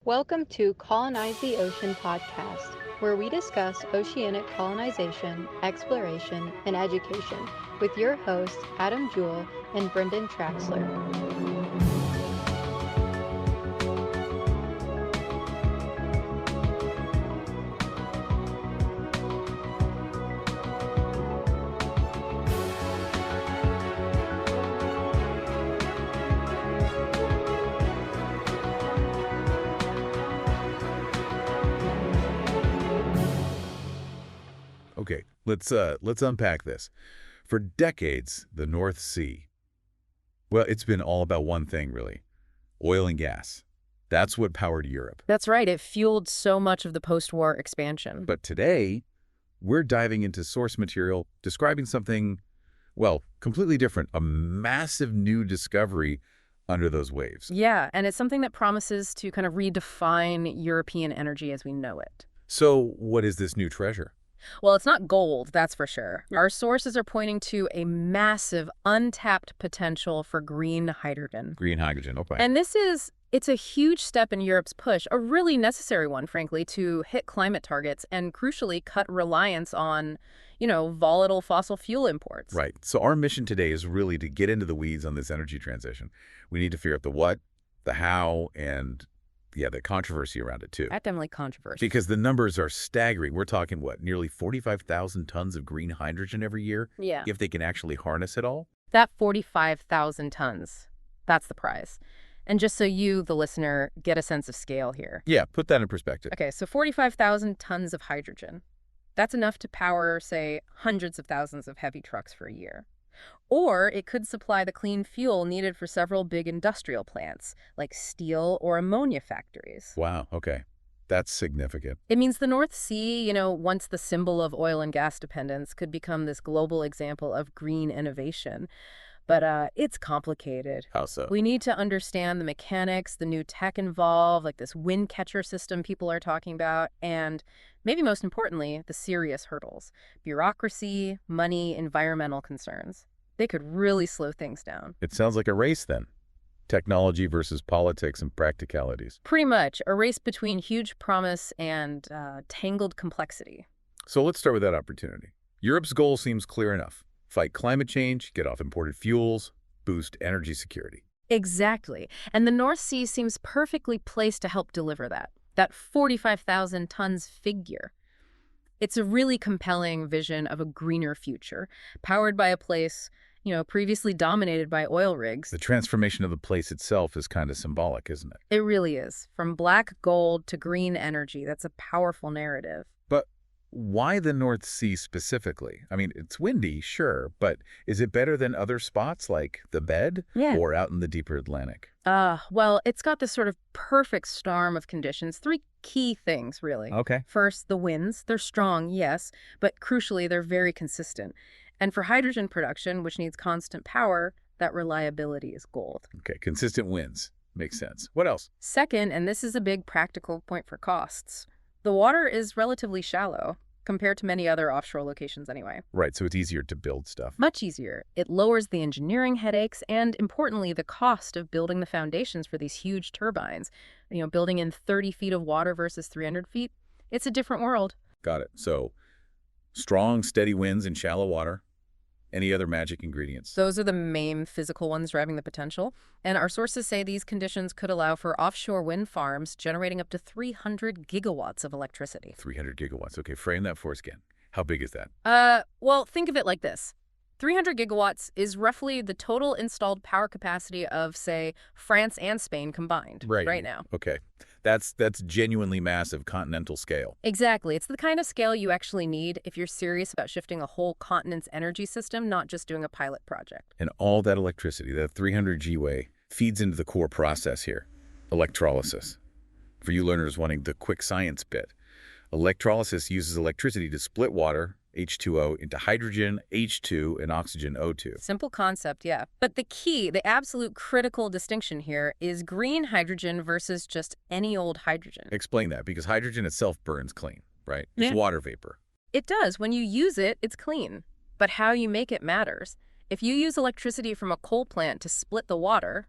Welcome to Colonize the Ocean podcast, where we discuss oceanic colonization, exploration, and education with your hosts Adam Jewell and Brendan Traxler. Okay, let's unpack this. For decades, the North Sea, well, it's been all about one thing, really. Oil and gas. That's what powered Europe. That's right. It fueled so much of the post-war expansion. But today, we're diving into source material, describing something, well, completely different, a massive new discovery under those waves. Yeah, and it's something that promises to kind of redefine European energy as we know it. So what is this new treasure? Well, it's not gold, that's for sure. Our sources are pointing to a massive, untapped potential for green hydrogen. Green hydrogen, okay. And it's a huge step in Europe's push, a really necessary one, frankly, to hit climate targets and crucially cut reliance on, volatile fossil fuel imports. Right. So our mission today is really to get into the weeds on this energy transition. We need to figure out the what, the how, and the controversy around it too. Definitely controversial. Because the numbers are staggering. We're talking, what, nearly 45,000 tons of green hydrogen every year? Yeah. If they can actually harness it all? That 45,000 tons, that's the prize. And just so you, the listener, get a sense of scale here. Yeah, put that in perspective. Okay, so 45,000 tons of hydrogen. That's enough to power, say, hundreds of thousands of heavy trucks for a year. Or it could supply the clean fuel needed for several big industrial plants, like steel or ammonia factories. Wow, okay. That's significant. It means the North Sea, once the symbol of oil and gas dependence, could become this global example of green innovation. But it's complicated. How so? We need to understand the mechanics, the new tech involved, like this Windcatcher system people are talking about, and maybe most importantly, the serious hurdles. Bureaucracy, money, environmental concerns. They could really slow things down. It sounds like a race then. Technology versus politics and practicalities. Pretty much a race between huge promise and tangled complexity. So let's start with that opportunity. Europe's goal seems clear enough. Fight climate change, get off imported fuels, boost energy security. Exactly. And the North Sea seems perfectly placed to help deliver that 45,000 tons figure. It's a really compelling vision of a greener future, powered by a place, previously dominated by oil rigs. The transformation of the place itself is kind of symbolic, isn't it? It really is. From black gold to green energy, that's a powerful narrative. But why the North Sea specifically? I mean, it's windy, sure, but is it better than other spots like the Bed or out in the deeper Atlantic? Well, it's got this sort of perfect storm of conditions. Three key things, really. Okay. First, the winds. They're strong, yes, but crucially, they're very consistent. And for hydrogen production, which needs constant power, that reliability is gold. Okay, consistent winds. Makes sense. What else? Second, and this is a big practical point for costs, the water is relatively shallow compared to many other offshore locations anyway. Right, so it's easier to build stuff. Much easier. It lowers the engineering headaches and, importantly, the cost of building the foundations for these huge turbines. Building in 30 feet of water versus 300 feet, it's a different world. Got it. So strong, steady winds in shallow water. Any other magic ingredients? Those are the main physical ones driving the potential. And our sources say these conditions could allow for offshore wind farms generating up to 300 gigawatts of electricity. 300 gigawatts. Okay, frame that for us again. How big is that? Well, think of it like this. 300 gigawatts is roughly the total installed power capacity of, say, France and Spain combined right now. Okay. That's genuinely massive continental scale. Exactly. It's the kind of scale you actually need if you're serious about shifting a whole continent's energy system, not just doing a pilot project. And all that electricity, that 300 G-way, feeds into the core process here, electrolysis. For you learners wanting the quick science bit, electrolysis uses electricity to split water, H2O, into hydrogen, H2, and oxygen, O2. Simple concept, yeah. But the absolute critical distinction here is green hydrogen versus just any old hydrogen. Explain that, because hydrogen itself burns clean, right? It's water vapor. It does. When you use it, it's clean. But how you make it matters. If you use electricity from a coal plant to split the water,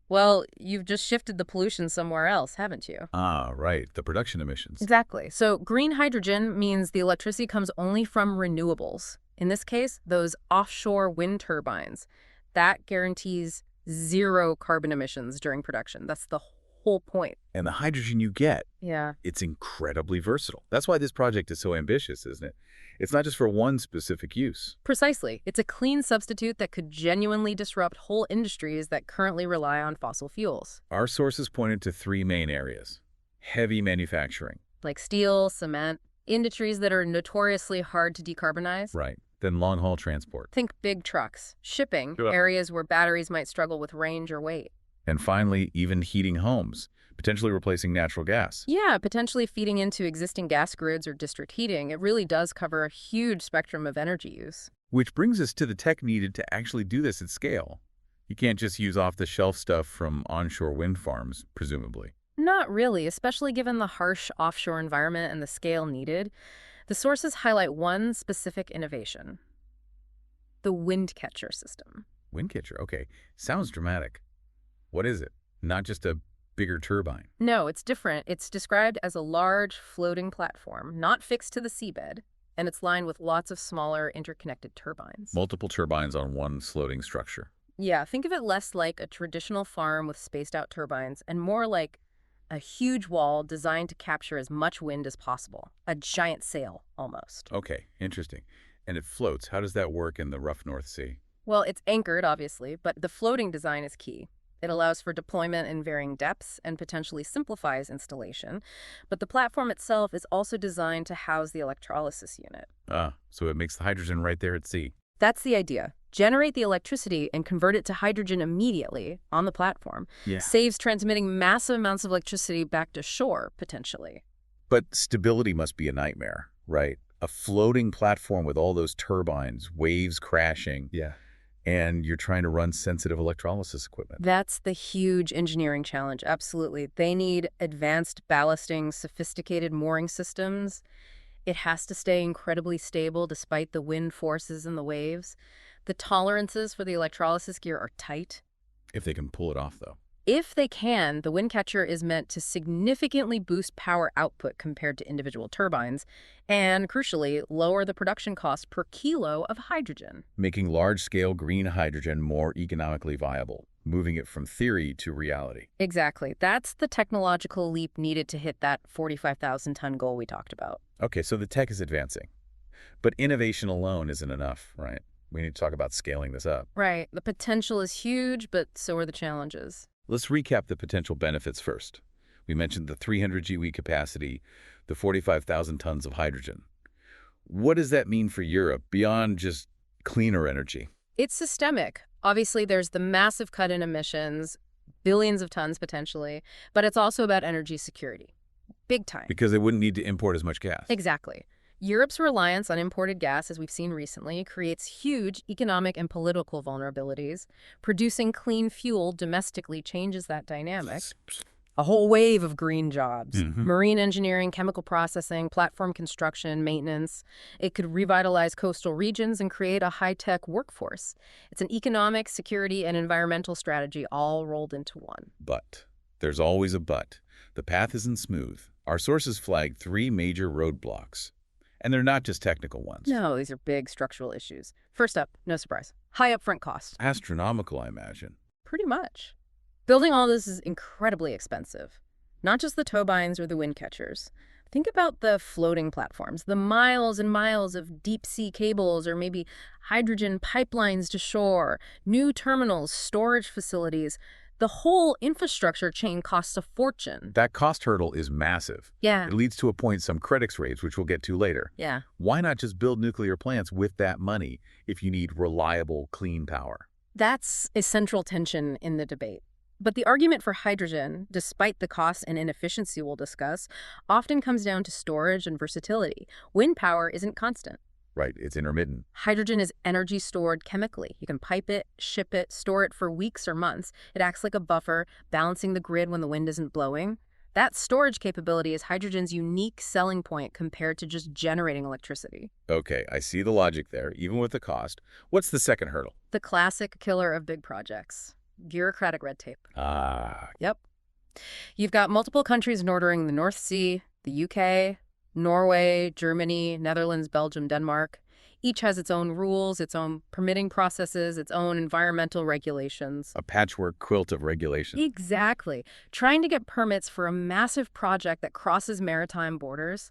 Well, you've just shifted the pollution somewhere else, haven't you? Ah, right, the production emissions. Exactly. So green hydrogen means the electricity comes only from renewables. In this case, those offshore wind turbines. That guarantees zero carbon emissions during production. That's the whole point. And the hydrogen you get, Yeah. it's incredibly versatile. That's why this project is so ambitious, isn't it? It's not just for one specific use. Precisely. It's a clean substitute that could genuinely disrupt whole industries that currently rely on fossil fuels, Our sources pointed to three main areas. Heavy manufacturing. like steel, cement, industries that are notoriously hard to decarbonize. Right. Then long-haul transport. Think big trucks, shipping, Yeah. areas where batteries might struggle with range or weight. And finally, even heating homes, potentially replacing natural gas. Yeah, potentially feeding into existing gas grids or district heating. It really does cover a huge spectrum of energy use. Which brings us to the tech needed to actually do this at scale. You can't just use off-the-shelf stuff from onshore wind farms, presumably. Not really, especially given the harsh offshore environment and the scale needed. The sources highlight one specific innovation: the Windcatcher system. Windcatcher, okay. Sounds dramatic. What is it? Not just a bigger turbine. No, it's different. It's described as a large floating platform, not fixed to the seabed, and it's lined with lots of smaller interconnected turbines. Multiple turbines on one floating structure. Yeah, think of it less like a traditional farm with spaced out turbines and more like a huge wall designed to capture as much wind as possible. A giant sail, almost. Okay, interesting. And it floats. How does that work in the rough North Sea? Well, it's anchored, obviously, but the floating design is key. It allows for deployment in varying depths and potentially simplifies installation. But the platform itself is also designed to house the electrolysis unit. Ah, so it makes the hydrogen right there at sea. That's the idea. Generate the electricity and convert it to hydrogen immediately on the platform. Yeah. Saves transmitting massive amounts of electricity back to shore, potentially. But stability must be a nightmare, right? A floating platform with all those turbines, waves crashing. Yeah. And you're trying to run sensitive electrolysis equipment. That's the huge engineering challenge, absolutely. They need advanced ballasting, sophisticated mooring systems. It has to stay incredibly stable despite the wind forces and the waves. The tolerances for the electrolysis gear are tight. If they can pull it off, though. If they can, the Windcatcher is meant to significantly boost power output compared to individual turbines and, crucially, lower the production cost per kilo of hydrogen. Making large-scale green hydrogen more economically viable, moving it from theory to reality. Exactly. That's the technological leap needed to hit that 45,000-ton goal we talked about. Okay, so the tech is advancing. But innovation alone isn't enough, right? We need to talk about scaling this up. Right. The potential is huge, but so are the challenges. Let's recap the potential benefits first. We mentioned the 300 GW capacity, the 45,000 tons of hydrogen. What does that mean for Europe beyond just cleaner energy? It's systemic. Obviously, there's the massive cut in emissions, billions of tons potentially, but it's also about energy security. Big time. Because they wouldn't need to import as much gas. Exactly. Europe's reliance on imported gas, as we've seen recently, creates huge economic and political vulnerabilities. Producing clean fuel domestically changes that dynamic. A whole wave of green jobs. Marine engineering, chemical processing, platform construction, maintenance. It could revitalize coastal regions and create a high-tech workforce. It's an economic, security, and environmental strategy all rolled into one. But there's always a but. The path isn't smooth. Our sources flag three major roadblocks. And they're not just technical ones. No, these are big structural issues. First up, no surprise, high upfront cost. Astronomical, I imagine. Pretty much. Building all this is incredibly expensive. Not just the turbines or the wind catchers. Think about the floating platforms, the miles and miles of deep-sea cables or maybe hydrogen pipelines to shore, new terminals, storage facilities. The whole infrastructure chain costs a fortune. That cost hurdle is massive. Yeah. It leads to a point some critics raise, which we'll get to later. Yeah. Why not just build nuclear plants with that money if you need reliable, clean power? That's a central tension in the debate. But the argument for hydrogen, despite the cost and inefficiency we'll discuss, often comes down to storage and versatility. Wind power isn't constant. Right, it's intermittent. Hydrogen is energy stored chemically. You can pipe it, ship it, store it for weeks or months. It acts like a buffer, balancing the grid when the wind isn't blowing. That storage capability is hydrogen's unique selling point compared to just generating electricity. Okay, I see the logic there, even with the cost. What's the second hurdle? The classic killer of big projects: bureaucratic red tape. Ah, Yep. You've got multiple countries bordering the North Sea, the UK, Norway, Germany, Netherlands, Belgium, Denmark. Each has its own rules, its own permitting processes, its own environmental regulations. a patchwork quilt of regulation. Exactly. Trying to get permits for a massive project that crosses maritime borders,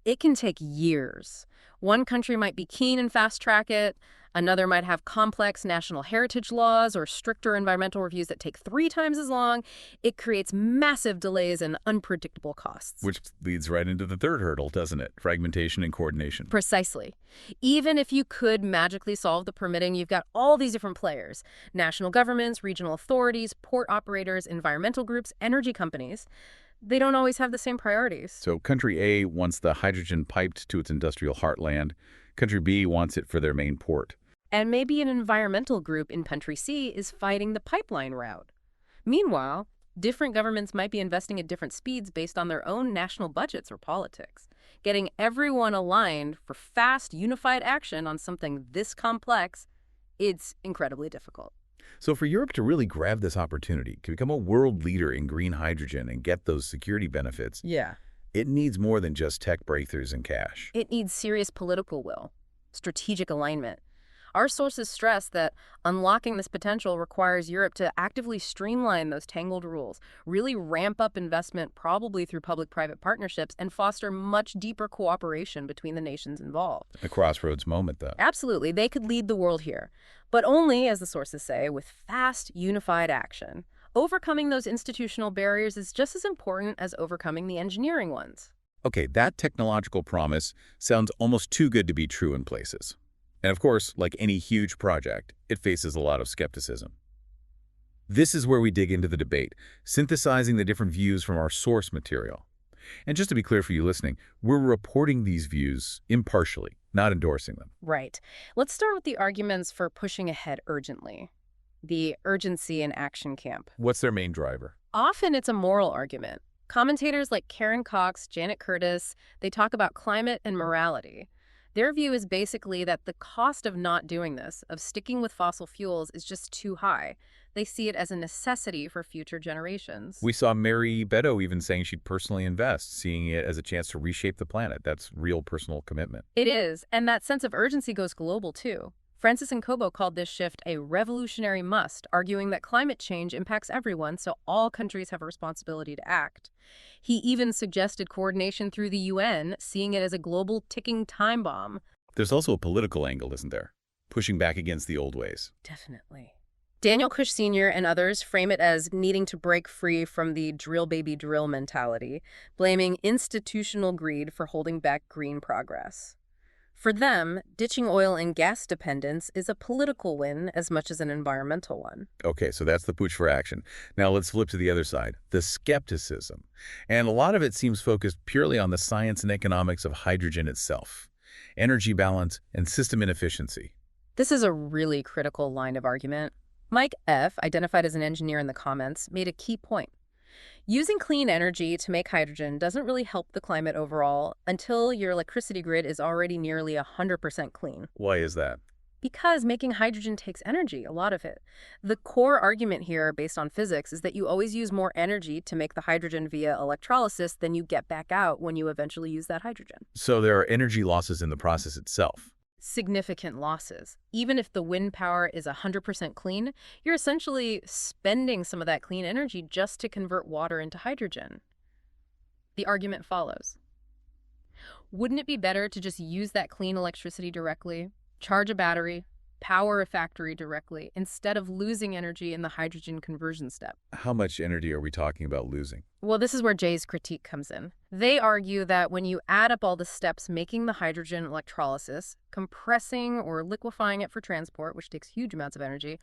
it can take years. One country might be keen and fast-track it. Another might have complex national heritage laws or stricter environmental reviews that take 3 times as long. It creates massive delays and unpredictable costs. Which leads right into the third hurdle, doesn't it? Fragmentation and coordination. Precisely. Even if you could magically solve the permitting, you've got all these different players. National governments, regional authorities, port operators, environmental groups, energy companies. They don't always have the same priorities. So country A wants the hydrogen piped to its industrial heartland. Country B wants it for their main port. And maybe an environmental group in country C is fighting the pipeline route. Meanwhile, different governments might be investing at different speeds based on their own national budgets or politics. Getting everyone aligned for fast, unified action on something this complex, it's incredibly difficult. So for Europe to really grab this opportunity, to become a world leader in green hydrogen and get those security benefits, Yeah. it needs more than just tech breakthroughs and cash. It needs serious political will, strategic alignment. Our sources stress that unlocking this potential requires Europe to actively streamline those tangled rules, really ramp up investment, probably through public-private partnerships, and foster much deeper cooperation between the nations involved. A crossroads moment, though. Absolutely, they could lead the world here, but only, as the sources say, with fast, unified action. Overcoming those institutional barriers is just as important as overcoming the engineering ones. Okay, that technological promise sounds almost too good to be true in places. And of course, like any huge project, it faces a lot of skepticism. This is where we dig into the debate, synthesizing the different views from our source material. And just to be clear for you listening, we're reporting these views impartially, not endorsing them. Right. Let's start with the arguments for pushing ahead urgently. The urgency in action camp. What's their main driver? Often it's a moral argument. Commentators like Karen Cox, Janet Curtis, they talk about climate and morality. Their view is basically that the cost of not doing this, of sticking with fossil fuels, is just too high. They see it as a necessity for future generations. We saw Mary Beto even saying she'd personally invest, seeing it as a chance to reshape the planet. That's real personal commitment. It is, and that sense of urgency goes global too. Francis Nkobo called this shift a revolutionary must, arguing that climate change impacts everyone, so all countries have a responsibility to act. He even suggested coordination through the UN, seeing it as a global ticking time bomb. There's also a political angle, isn't there? Pushing back against the old ways. Definitely. Daniel Cush Sr. and others frame it as needing to break free from the drill baby drill mentality, blaming institutional greed for holding back green progress. For them, ditching oil and gas dependence is a political win as much as an environmental one. Okay, so that's the push for action. Now let's flip to the other side, the skepticism. And a lot of it seems focused purely on the science and economics of hydrogen itself, energy balance, and system inefficiency. This is a really critical line of argument. Mike F., identified as an engineer in the comments, made a key point. Using clean energy to make hydrogen doesn't really help the climate overall until your electricity grid is already nearly 100% clean. Why is that? Because making hydrogen takes energy, a lot of it. The core argument here, based on physics, is that you always use more energy to make the hydrogen via electrolysis than you get back out when you eventually use that hydrogen. So there are energy losses in the process itself. Significant losses. Even if the wind power is 100% clean, you're essentially spending some of that clean energy just to convert water into hydrogen. The argument follows. Wouldn't it be better to just use that clean electricity directly, charge a battery, power a factory directly, instead of losing energy in the hydrogen conversion step? How much energy are we talking about losing? Well, this is where Jay's critique comes in. They argue that when you add up all the steps making the hydrogen electrolysis, compressing or liquefying it for transport, which takes huge amounts of energy,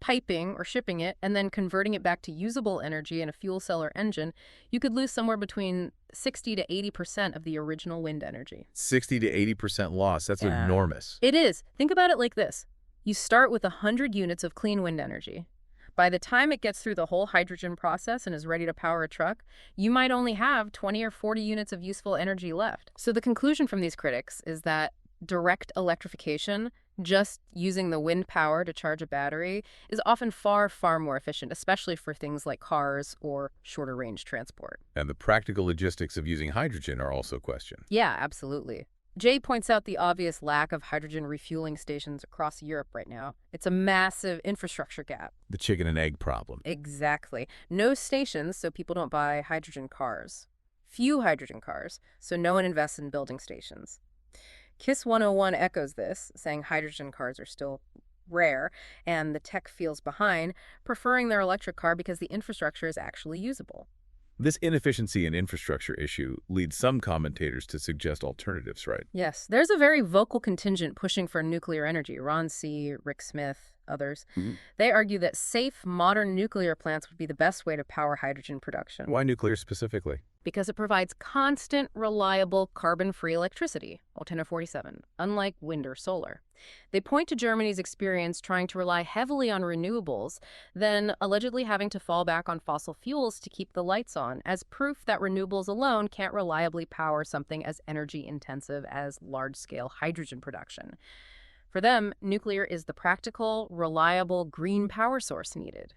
piping or shipping it, and then converting it back to usable energy in a fuel cell or engine, you could lose somewhere between 60 to 80% of the original wind energy. 60 to 80% loss. That's enormous. It is. Think about it like this. You start with 100 units of clean wind energy. By the time it gets through the whole hydrogen process and is ready to power a truck, you might only have 20 or 40 units of useful energy left. So the conclusion from these critics is that direct electrification Just using the wind power to charge a battery is often far, far more efficient, especially for things like cars or shorter range transport. And the practical logistics of using hydrogen are also questioned. Yeah, absolutely. Jay points out the obvious lack of hydrogen refueling stations across Europe right now. It's a massive infrastructure gap. The chicken and egg problem. Exactly. No stations, so people don't buy hydrogen cars. Few hydrogen cars, so no one invests in building stations. KISS 101 echoes this, saying hydrogen cars are still rare and the tech feels behind, preferring their electric car because the infrastructure is actually usable. This inefficiency and infrastructure issue leads some commentators to suggest alternatives, right? Yes, there's a very vocal contingent pushing for nuclear energy. Ron C., Rick Smith, others. They argue that safe, modern nuclear plants would be the best way to power hydrogen production. Why nuclear specifically? Because it provides constant, reliable, carbon-free electricity, Alternative 47, unlike wind or solar. They point to Germany's experience trying to rely heavily on renewables, then allegedly having to fall back on fossil fuels to keep the lights on, as proof that renewables alone can't reliably power something as energy-intensive as large-scale hydrogen production. For them, nuclear is the practical, reliable, green power source needed.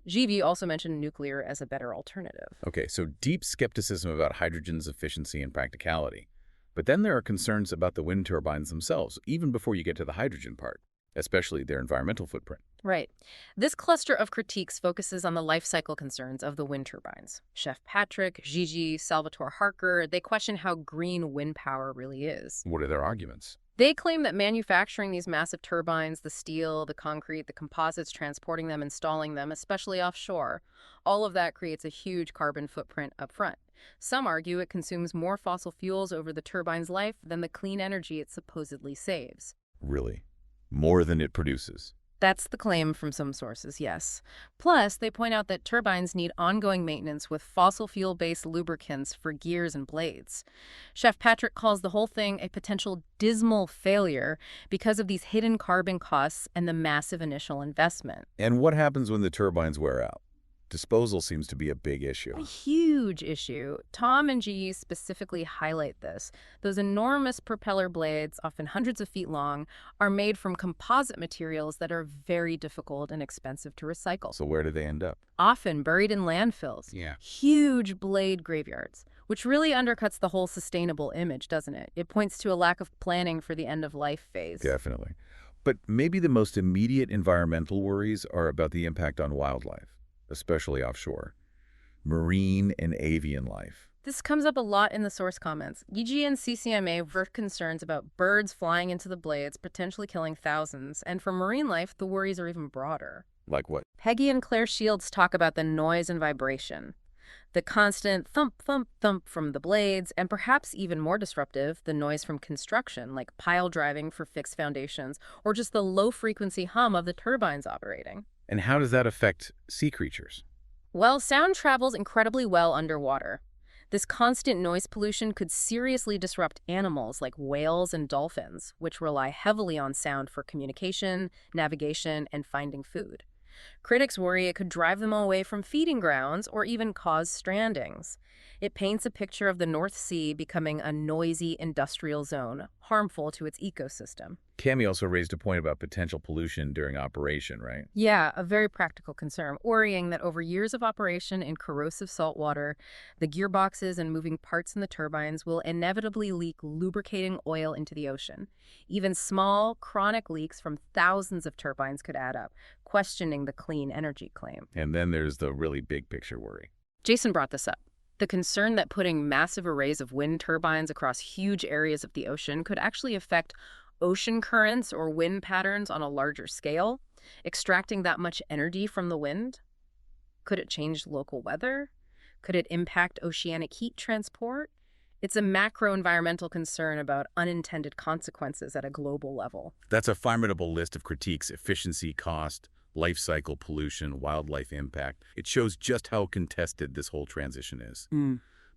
GV also mentioned nuclear as a better alternative. Okay, so deep skepticism about hydrogen's efficiency and practicality. But then there are concerns about the wind turbines themselves, even before you get to the hydrogen part, especially their environmental footprint. Right. This cluster of critiques focuses on the life cycle concerns of the wind turbines. Chef Patrick, Gigi, Salvatore Harker, they question how green wind power really is. What are their arguments? They claim that manufacturing these massive turbines, the steel, the concrete, the composites transporting them, installing them, especially offshore, all of that creates a huge carbon footprint up front. Some argue it consumes more fossil fuels over the turbine's life than the clean energy it supposedly saves. Really? More than it produces? That's the claim from some sources, yes. Plus, they point out that turbines need ongoing maintenance with fossil fuel-based lubricants for gears and blades. Chef Patrick calls the whole thing a potential dismal failure because of these hidden carbon costs and the massive initial investment. And what happens when the turbines wear out? Disposal seems to be a big issue. A huge issue. Tom and G specifically highlight this. Those enormous propeller blades, often hundreds of feet long, are made from composite materials that are very difficult and expensive to recycle. So where do they end up? Often buried in landfills. Yeah. Huge blade graveyards, which really undercuts the whole sustainable image, doesn't it? It points to a lack of planning for the end-of-life phase. Definitely. But maybe the most immediate environmental worries are about the impact on wildlife, especially offshore, marine and avian life. This comes up a lot in the source comments. EG and CCMA were concerns about birds flying into the blades, potentially killing thousands. And for marine life, the worries are even broader. Like what? Peggy and Claire Shields talk about the noise and vibration, the constant thump, thump, thump from the blades, and perhaps even more disruptive, the noise from construction, like pile driving for fixed foundations, or just the low-frequency hum of the turbines operating. And how does that affect sea creatures? Well, sound travels incredibly well underwater. This constant noise pollution could seriously disrupt animals like whales and dolphins, which rely heavily on sound for communication, navigation, and finding food. Critics worry it could drive them away from feeding grounds or even cause strandings. It paints a picture of the North Sea becoming a noisy industrial zone, harmful to its ecosystem. Cami also raised a point about potential pollution during operation, right? Yeah, a very practical concern, worrying that over years of operation in corrosive salt water, the gearboxes and moving parts in the turbines will inevitably leak lubricating oil into the ocean. Even small, chronic leaks from thousands of turbines could add up, questioning the clean energy claim. And then there's the really big picture worry. Jason brought this up. The concern that putting massive arrays of wind turbines across huge areas of the ocean could actually affect ocean currents or wind patterns on a larger scale, extracting that much energy from the wind. Could it change local weather? Could it impact oceanic heat transport? It's a macro-environmental concern about unintended consequences at a global level. That's a formidable list of critiques: efficiency, cost, life cycle, pollution, wildlife impact. It shows just how contested this whole transition is.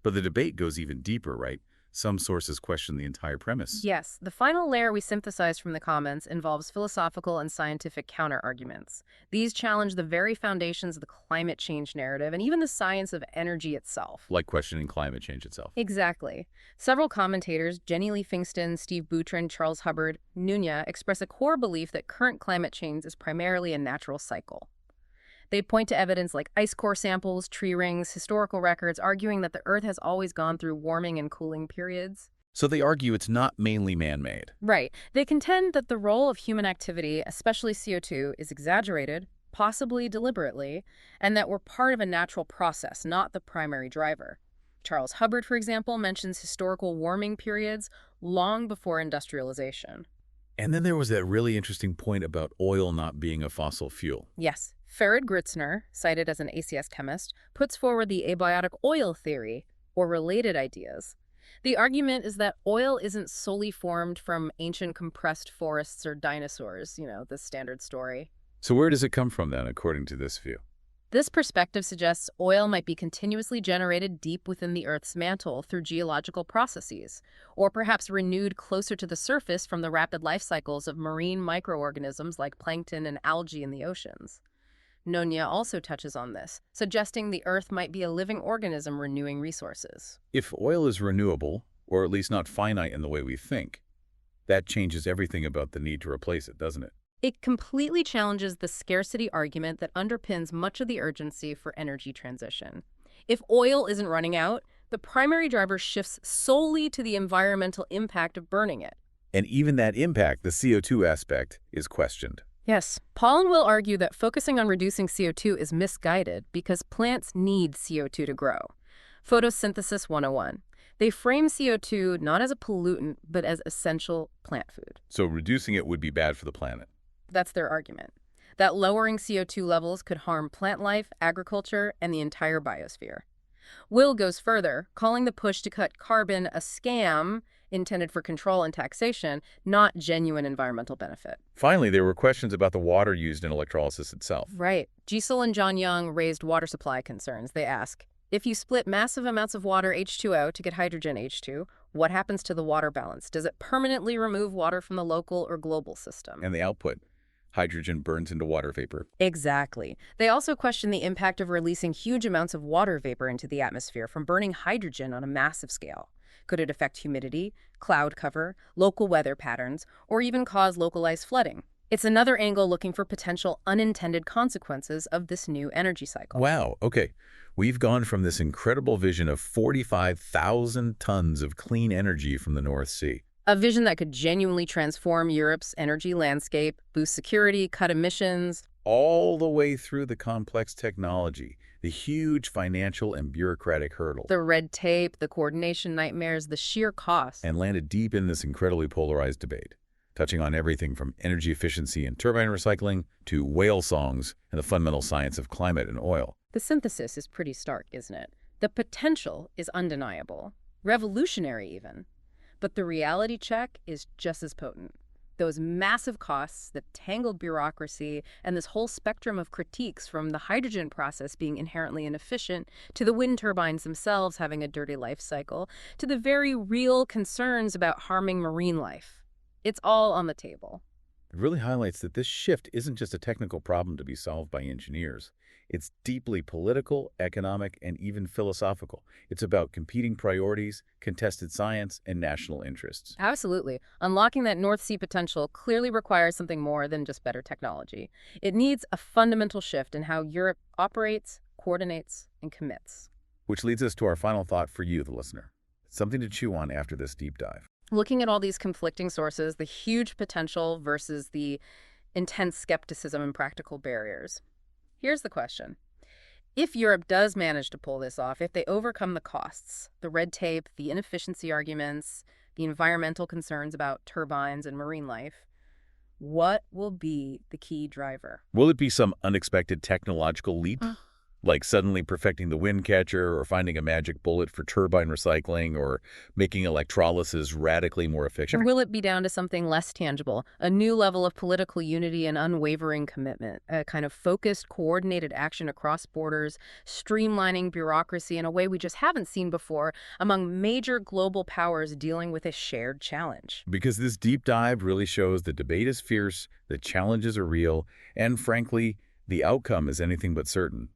But the debate goes even deeper, right? Some sources question the entire premise. Yes, the final layer we synthesized from the comments involves philosophical and scientific counter-arguments. These challenge the very foundations of the climate change narrative and even the science of energy itself. Like questioning climate change itself. Exactly. Several commentators, Jenny Lee Fingston, Steve Boutron, Charles Hubbard, Nunya, express a core belief that current climate change is primarily a natural cycle. They point to evidence like ice core samples, tree rings, historical records, arguing that the Earth has always gone through warming and cooling periods. So they argue it's not mainly man-made. Right. They contend that the role of human activity, especially CO2, is exaggerated, possibly deliberately, and that we're part of a natural process, not the primary driver. Charles Hubbard, for example, mentions historical warming periods long before industrialization. And then there was that really interesting point about oil not being a fossil fuel. Yes. Farid Gritzner, cited as an ACS chemist, puts forward the abiotic oil theory, or related ideas. The argument is that oil isn't solely formed from ancient compressed forests or dinosaurs, the standard story. So where does it come from then, according to this view? This perspective suggests oil might be continuously generated deep within the Earth's mantle through geological processes, or perhaps renewed closer to the surface from the rapid life cycles of marine microorganisms like plankton and algae in the oceans. Nunya also touches on this, suggesting the Earth might be a living organism renewing resources. If oil is renewable, or at least not finite in the way we think, that changes everything about the need to replace it, doesn't it? It completely challenges the scarcity argument that underpins much of the urgency for energy transition. If oil isn't running out, the primary driver shifts solely to the environmental impact of burning it. And even that impact, the CO2 aspect, is questioned. Yes, Paul and Will argue that focusing on reducing CO2 is misguided because plants need CO2 to grow. Photosynthesis 101. They frame CO2 not as a pollutant, but as essential plant food. So reducing it would be bad for the planet. That's their argument. That lowering CO2 levels could harm plant life, agriculture, and the entire biosphere. Will goes further, calling the push to cut carbon a scam intended for control and taxation, not genuine environmental benefit. Finally, there were questions about the water used in electrolysis itself. Right. Gisel and John Young raised water supply concerns. They ask, if you split massive amounts of water H2O to get hydrogen H2, what happens to the water balance? Does it permanently remove water from the local or global system? And the output. Hydrogen burns into water vapor. Exactly. They also question the impact of releasing huge amounts of water vapor into the atmosphere from burning hydrogen on a massive scale. Could it affect humidity, cloud cover, local weather patterns, or even cause localized flooding? It's another angle looking for potential unintended consequences of this new energy cycle. Wow, okay. We've gone from this incredible vision of 45,000 tons of clean energy from the North Sea. A vision that could genuinely transform Europe's energy landscape, boost security, cut emissions. All the way through the complex technology, the huge financial and bureaucratic hurdle. The red tape, the coordination nightmares, the sheer cost. And landed deep in this incredibly polarized debate, touching on everything from energy efficiency and turbine recycling to whale songs and the fundamental science of climate and oil. The synthesis is pretty stark, isn't it? The potential is undeniable, revolutionary even. But the reality check is just as potent. Those massive costs, the tangled bureaucracy, and this whole spectrum of critiques from the hydrogen process being inherently inefficient, to the wind turbines themselves having a dirty life cycle, to the very real concerns about harming marine life. It's all on the table. It really highlights that this shift isn't just a technical problem to be solved by engineers. It's deeply political, economic, and even philosophical. It's about competing priorities, contested science, and national interests. Absolutely. Unlocking that North Sea potential clearly requires something more than just better technology. It needs a fundamental shift in how Europe operates, coordinates, and commits. Which leads us to our final thought for you, the listener. Something to chew on after this deep dive. Looking at all these conflicting sources, the huge potential versus the intense skepticism and practical barriers. Here's the question. If Europe does manage to pull this off, if they overcome the costs, the red tape, the inefficiency arguments, the environmental concerns about turbines and marine life, what will be the key driver? Will it be some unexpected technological leap? like suddenly perfecting the Windcatcher or finding a magic bullet for turbine recycling or making electrolysis radically more Or efficient? will it be down to something less tangible, a new level of political unity and unwavering commitment, a kind of focused, coordinated action across borders, streamlining bureaucracy in a way we just haven't seen before among major global powers dealing with a shared challenge? Because this deep dive really shows the debate is fierce, the challenges are real, and frankly, the outcome is anything but certain.